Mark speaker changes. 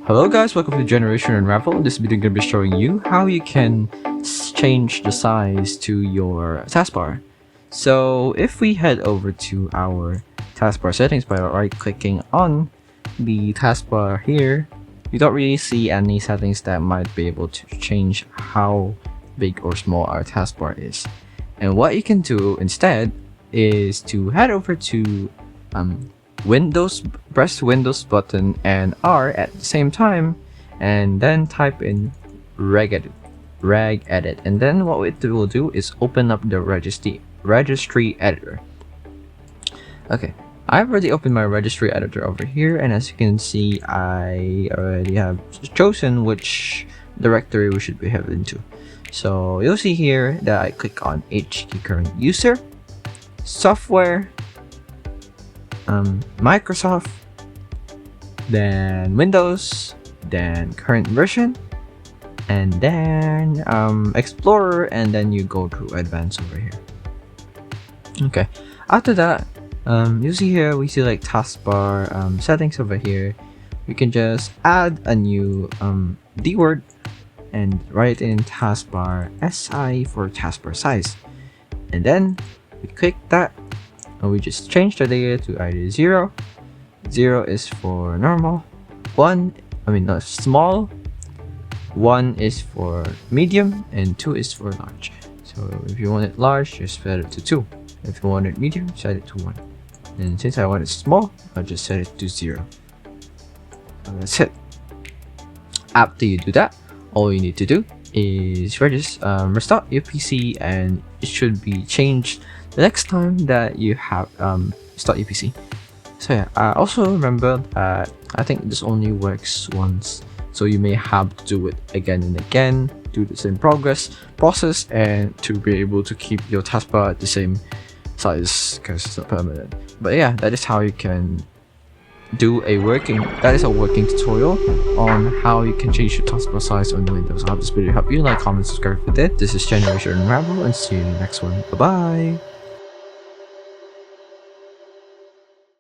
Speaker 1: Hello guys, welcome to Generation Unravel. In this video I'm going to be showing you how you can change the size to your taskbar. So if we head over to our taskbar settings by right clicking on the taskbar here, you don't really see any settings that might be able to change how big or small our taskbar is. And what you can do instead is to head over to press Windows button and R at the same time, and then type in reg edit, and then what it will do is open up the registry editor. Okay, I've already opened my registry editor over here, and as you can see, I already have chosen which directory we should be heading to. So you'll see here that I click on HT current user, software, Microsoft, then Windows, then current version, and then Explorer, and then you go to advanced over here. Okay, after that, you see here we see like taskbar settings over here. We can just add a new D word and write in taskbar SI for taskbar size, and then we click that. And we just change the data to either 0. 0 is for normal, small, 1 is for medium, and 2 is for large. So if you want it large, just set it to 2. If you want it medium, set it to 1. And since I want it small, I'll just set it to 0. So that's it. After you do that, all you need to do is restart your PC, and it should be changed the next time that you have start your PC. So yeah, also remember that I think this only works once, so you may have to do it again and again, do the same process, and to be able to keep your taskbar at the same size, because it's not permanent. But yeah, that is how you can do a working tutorial on how you can change your taskbar size on Windows. I hope this video helped you. Like, comment, subscribe if you did. This is Generation Unravel, and see you in the next one. Bye bye.